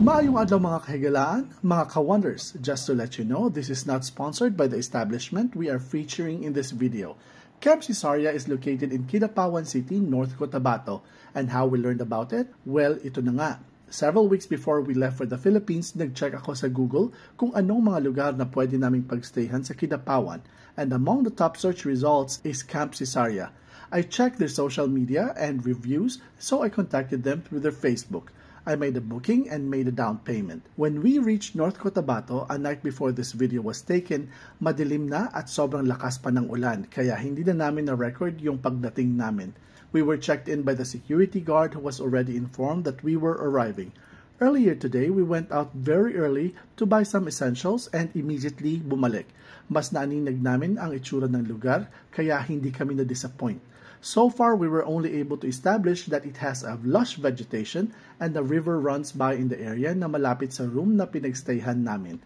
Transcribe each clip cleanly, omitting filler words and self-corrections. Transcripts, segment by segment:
Maayong adlaw mga kahigalaan, mga ka-wonders. Just to let you know, this is not sponsored by the establishment we are featuring in this video. Camp Cesaria is located in Kidapawan City, North Cotabato. And how we learned about it? Well, ito na nga. Several weeks before we left for the Philippines, nag-check ako sa Google kung anong mga lugar na pwede naming pagstayhan sa Kidapawan. And among the top search results is Camp Cesaria. I checked their social media and reviews, so I contacted them through their Facebook. I made a booking and made a down payment. When we reached North Cotabato, a night before this video was taken, madilim na at sobrang lakas pa ng ulan, kaya hindi na namin na-record yung pagdating namin. We were checked in by the security guard who was already informed that we were arriving. Earlier today, we went out very early to buy some essentials and immediately bumalik. Mas naaninag namin ang itsura ng lugar, kaya hindi kami na-disappoint. So far, we were only able to establish that it has a lush vegetation and a river runs by in the area na malapit sa room na pinagstayhan namin.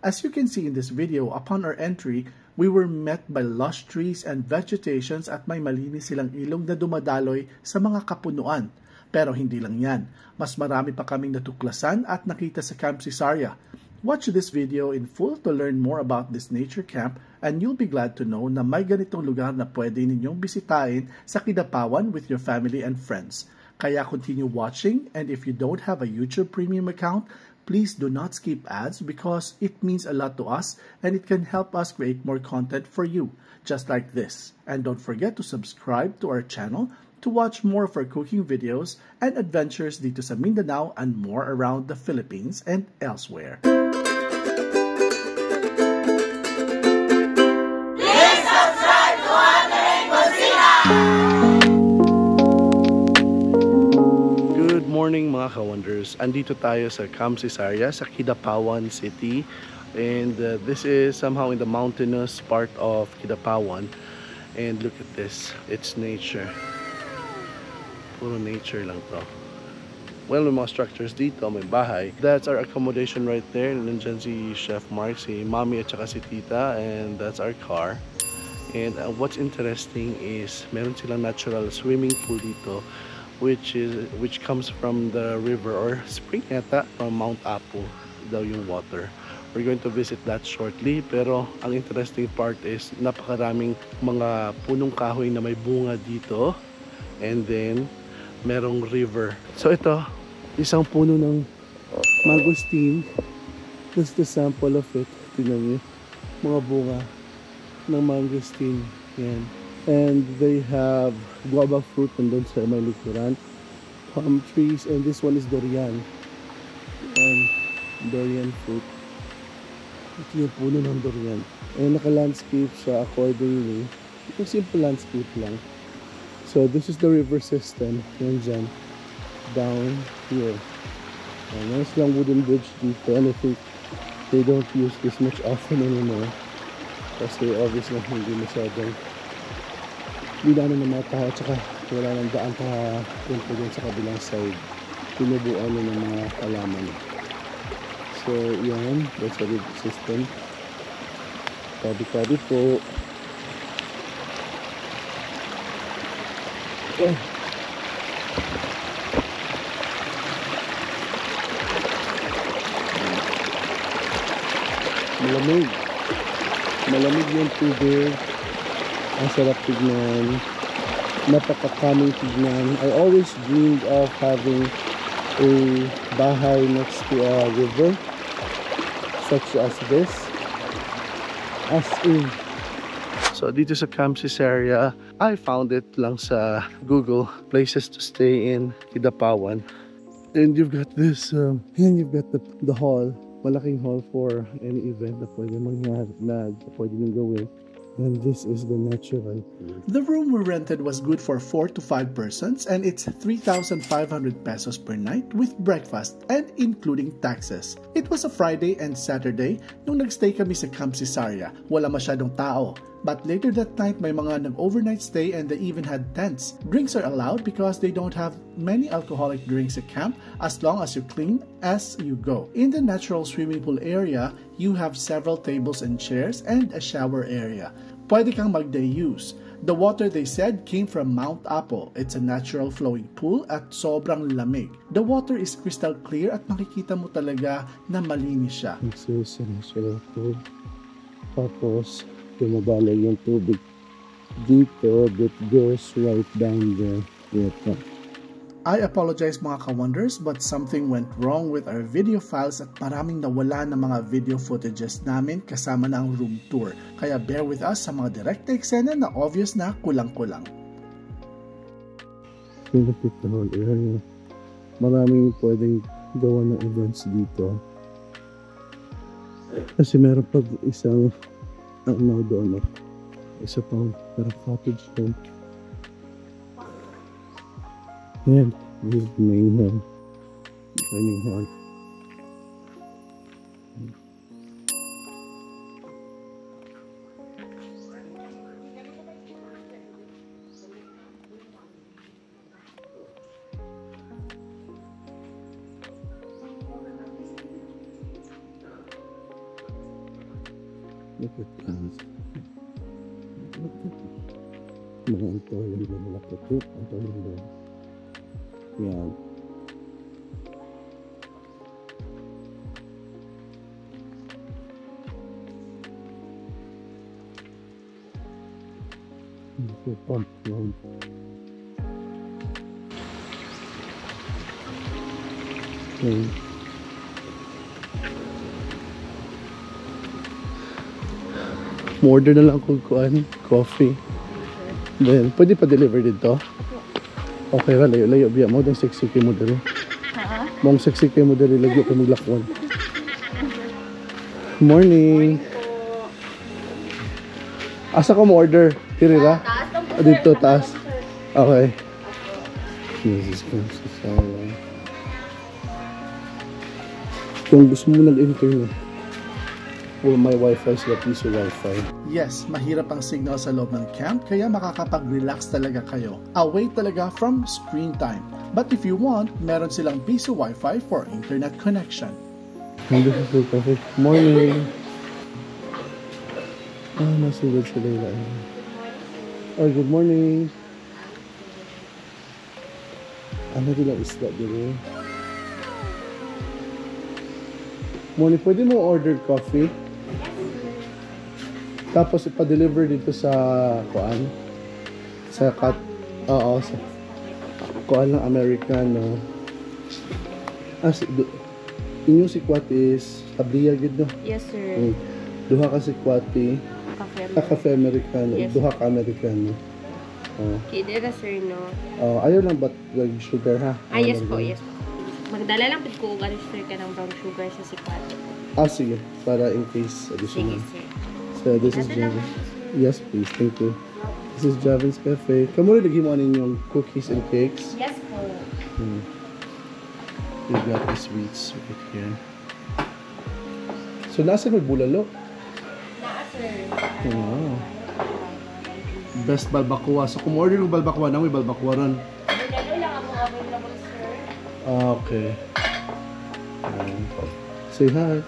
As you can see in this video, upon our entry, we were met by lush trees and vegetations at may malinis silang ilog na dumadaloy sa mga kapunuan. Pero hindi lang yan. Mas marami pa kaming natuklasan at nakita sa Camp Cesaria. Watch this video in full to learn more about this nature camp and you'll be glad to know na may ganitong lugar na pwede ninyong bisitahin sa Kidapawan with your family and friends. Kaya continue watching, and if you don't have a YouTube Premium account, please do not skip ads because it means a lot to us and it can help us create more content for you, just like this. And don't forget to subscribe to our channel to watch more of our cooking videos and adventures dito sa Mindanao and more around the Philippines and elsewhere. Good morning mga ka-wonders. Andito tayo sa Camp Cesaria sa Kidapawan City, and this is somehow in the mountainous part of Kidapawan. And look at this, it's nature. Puro nature lang to. Well, may mga structures dito, may bahay. That's our accommodation right there. Nandyan si Chef Mark, si Mommy at saka si Tita, and that's our car. And what's interesting is meron silang natural swimming pool dito, which comes from the river or spring yata from Mount Apo daw yung water. We're going to visit that shortly, pero ang interesting part is napakaraming mga punong kahoy na may bunga dito, and then merong river. So ito, isang puno ng mangosteen. This is the sample of it. Tingnan niyo, mga bunga ng mangosteen. Yan. And they have guava fruit nandun sa may likuran, palm trees, and this one is durian. And durian fruit. Ito yung puno ng durian. And naka-landscape siya accordingly. Yung simple landscape lang. So this is the river system. Yan dyan. Down here. And there's lang wooden bridge dito. And I think they don't use this much often anymore. Kasi obviously hindi masyadong dinanan ng mga tao. Tsaka wala nang daan pa punta dyan sa kabilang side. Pinubuan ng mga halaman. So yan. That's the river system. Tabi-tabi po. Okay. Malamig yung tubig, ang sarap tignan, napaka-calming tignan. I always dreamed of having a bahay next to a river such as this, as in. So dito sa Camp Cesaria, I found it lang sa Google, places to stay in Kidapawan. And you've got this, and you've got the hall, malaking hall for any event na pwede mangyari, na pwede nang gawin. And this is the natural pool. The room we rented was good for 4 to 5 persons, and it's 3,500 pesos per night with breakfast and including taxes. It was a Friday and Saturday nung nagstay kami sa Camp Cesaria. Wala masyadong tao. But later that night, may mga nag-overnight stay and they even had tents. Drinks are allowed because they don't have many alcoholic drinks at camp as long as you clean as you go. In the natural swimming pool area, you have several tables and chairs and a shower area. Pwede kang mag-day use. The water, they said, came from Mount Apo. It's a natural flowing pool at sobrang lamig. The water is crystal clear at makikita mo talaga na malinis siya. This is a natural pool. Tapos, lumabalag yung tubig dito that goes right down there. Ito. I apologize mga ka-wonders, but something went wrong with our video files at maraming nawala na mga video footages namin kasama na ang room tour. Kaya bear with us sa mga direct na eksena na obvious na kulang-kulang. Pinapit the whole area. Maraming pwedeng gawa ng events dito. Kasi meron pa isang doon. Isa pang cottage doon. And this is the main dining hall. Look at that. Mga antoyan na malapit. Antoyan doon. Yan. Ito pump road. Okay. Order na lang kung coffee. Then, pwede pa deliver dito? Okay ra, layo-layo biya mo, dang sexy kayo mo dali. Mong sexy kayo mo dali, lagyo kayo maglakwan. Morning! Asa ka mo order? Tirira? Dito, taas. Okay. Jesus Christ, sorry. Kung gusto mo nag-internet, well, my Wi-Fi sila, piso Wi-Fi. Yes, mahirap ang signal sa loob ng camp kaya makakapag-relax talaga kayo. Away talaga from screen time. But if you want, meron silang piso Wi-Fi for internet connection. This is so perfect. Morning! Nasugod sila yung oh, good morning! Ano nila isda dito? Morning, pwede mo order coffee? Tapos ipa-deliver dito sa kuan sa sa kuan ng Americano. Inyong si Kwati is tabliya gid no? Yes, sir. Duha ka si Kwati. Cafe Americano. Yes. Duha ka Americano. Kidera, sir, no? Ayaw lang ba't sugar ha? Yes po, yes po. Magdala lang pid ko og sir ka ng brown sugar sa sikwate. Sige. Para in case additional. Sige, sir. So this is Javin. Yes, please. Thank you. This is Javin's Cafe. Kamu rin lagi mo yung cookies and cakes? Yes po. We got the sweets right here. So nasa magbulalo? Naa, sir. Wow. Best balbacoa. So kung order ng balbacoa na, may balbacoa ron. Bulalo lang ang mga available, sir. Okay. Say hi.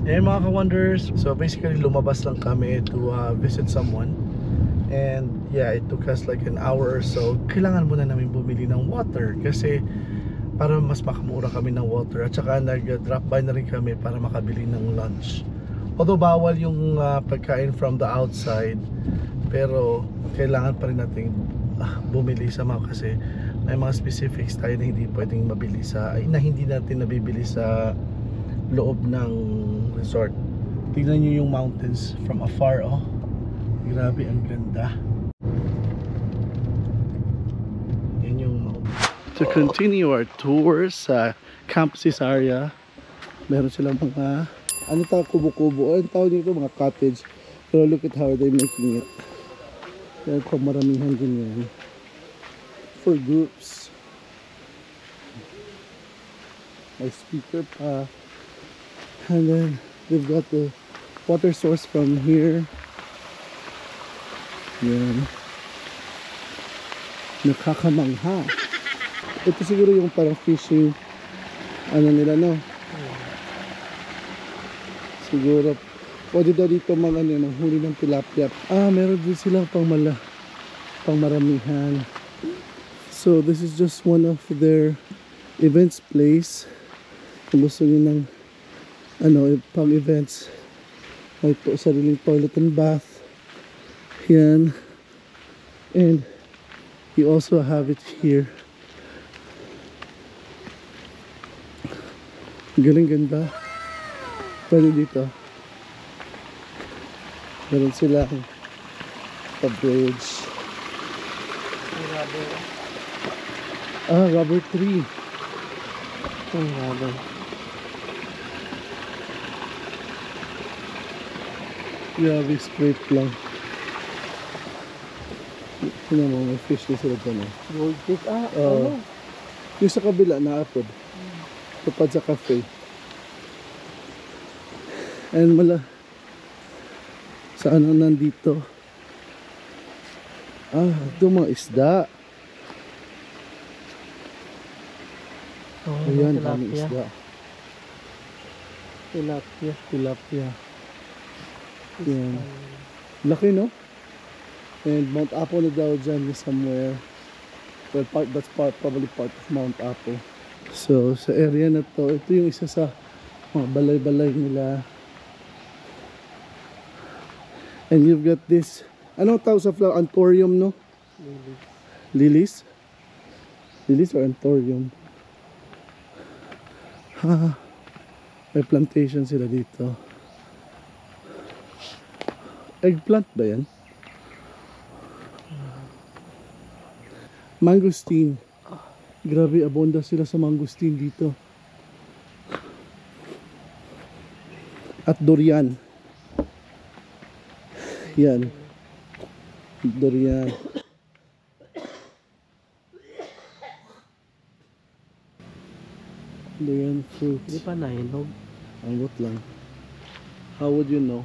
Hey mga ka-wonders, so basically lumabas lang kami to visit someone, and yeah, it took us like an hour or so. Kailangan muna namin bumili ng water kasi para mas makamura kami ng water, at saka nag-drop by na rin kami para makabili ng lunch. Although bawal yung pagkain from the outside, pero kailangan pa rin natin bumili sa mga, kasi may mga specifics tayo na hindi pwedeng mabili na hindi natin nabibili sa loob ng resort. Tignan nyo yung mountains from afar, oh. Grabe, ang ganda. Yan yung mountain. To continue our tour sa Camp Cesaria, meron silang mga kubo-kubo. Ang tawag nito, mga cottage. Pero look at how they're making it. Kaya kung maramihan din yan. For groups. May speaker pa. And then they've got the water source from here. Yan. Nakakamangha. Ito siguro yung parang fishing nila, no? Siguro, pwede daw dito manghuli ng tilapia. Meron din silang pangmaramihan. So, this is just one of their events place. Kung gusto nyo ng pang-events. May sariling toilet and bath. Yan. And you also have it here. Galing ganda. Pwede dito. Meron sila pa-bridge. Rubber tree. Rubber. Grabe, scrape lang. Tignan mo, may fish din sila dyan. Goldfish? Yung sa kabila, naapod. Tupad sa cafe. And saan ang nandito? Ito mga isda. Ayan, daming isda. Tilapia. Yan. Laki, no? And Mount Apo na daw dyan somewhere. Well, that's probably part of Mount Apo. So, sa area na to, ito yung isa sa mga balay-balay nila. And you've got this, anong tawag sa flower? Anthurium, no? Lilies? Lilies or anthurium? May plantation sila dito. Eggplant ba yan? Mangosteen. Grabe, abonda sila sa mangosteen dito. At durian. Yan. Durian. Durian fruit. Hindi pa nahinog. Angot lang. How would you know?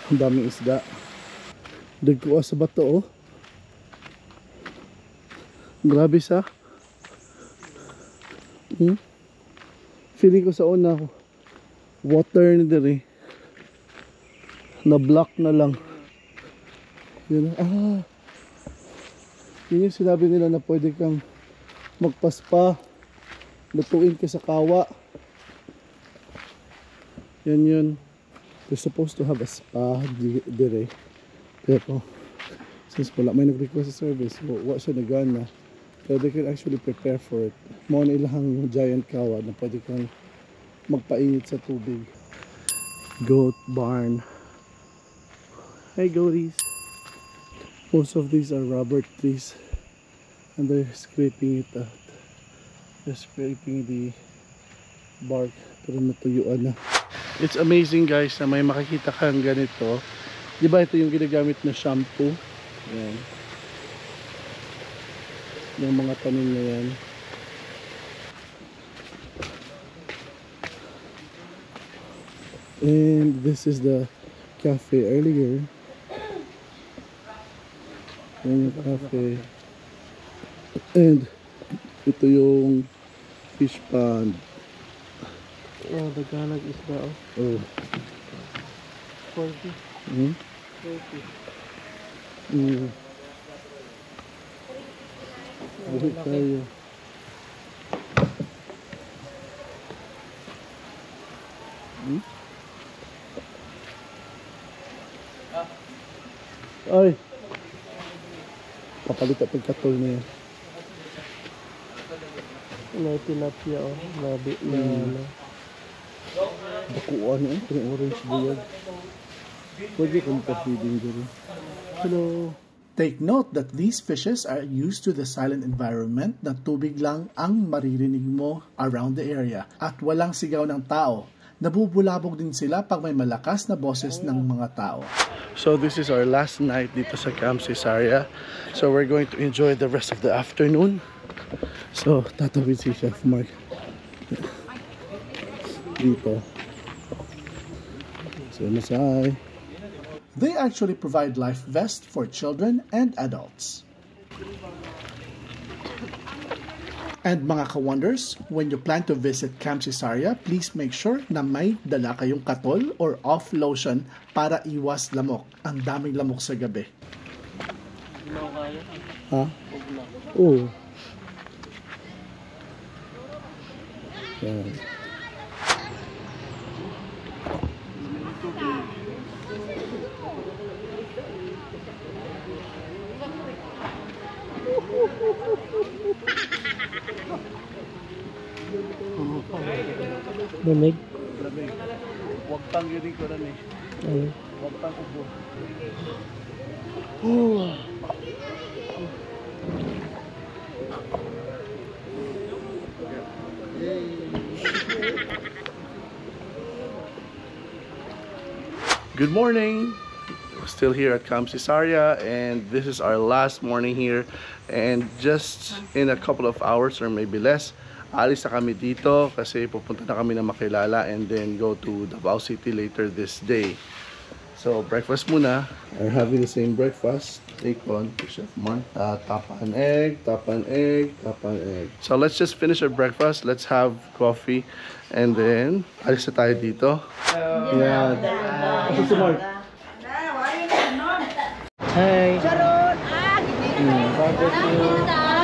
Ang daming isda. Dagko sa bato, oh. Grabe sa. Feeling ko sa una water na diri. Na block na lang. Yun, yun yung sinabi nila na pwede kang magpaspa. Lutuin ka sa kawa. Yun. They're supposed to have a spa dire. Pero since wala may nag-request sa service, wala siya nagana. So they can actually prepare for it. Mga na ilahang giant kawa na pwede kang magpainit sa tubig. Goat barn. Hey goaties. Most of these are rubber trees. And they're scraping it out. They're scraping the bark. Pero natuyuan na. It's amazing guys na may makikita kang ganito. Diba ito yung ginagamit na shampoo? Ayan. Yung mga tanim na yan. And this is the cafe earlier. Yan yung cafe. And ito yung fish pond. Oh, daghanag isda, oh. Oh. 40. 40. Buhay tayo. Ay! Papalit at pagkatol na yan. May tilapia, oh. Labi na, Bakuan eh, yung orange buyag. Pwede kong pa-feeding dito. Hello. Take note that these fishes are used to the silent environment na tubig lang ang maririnig mo around the area at walang sigaw ng tao. Nabubulabog din sila pag may malakas na boses ng mga tao. So this is our last night dito sa Camp Cesaria. So we're going to enjoy the rest of the afternoon. So, tatawid si Chef Mark dito. So, Masay. They actually provide life vests for children and adults. And mga ka-wonders, when you plan to visit Camp Cesaria, please make sure na may dala kayong katol or off lotion para iwas lamok. Ang daming lamok sa gabi. Ha? Oo. Yan. Lamig? Lamig. Huwag pang yun ko rin eh. Huwag pang ubo. Good morning! We're still here at Camp Cesaria, and this is our last morning here, and just in a couple of hours or maybe less, alis na kami dito kasi pupunta na kami na Makilala and then go to Davao City later this day. So breakfast muna. We're having the same breakfast. Take on Chef Mark. Tapan egg, tapan egg, tapan egg. So let's just finish our breakfast. Let's have coffee and then alis na tayo dito. Yeah. Ito si Mark. Hi. Barbecue.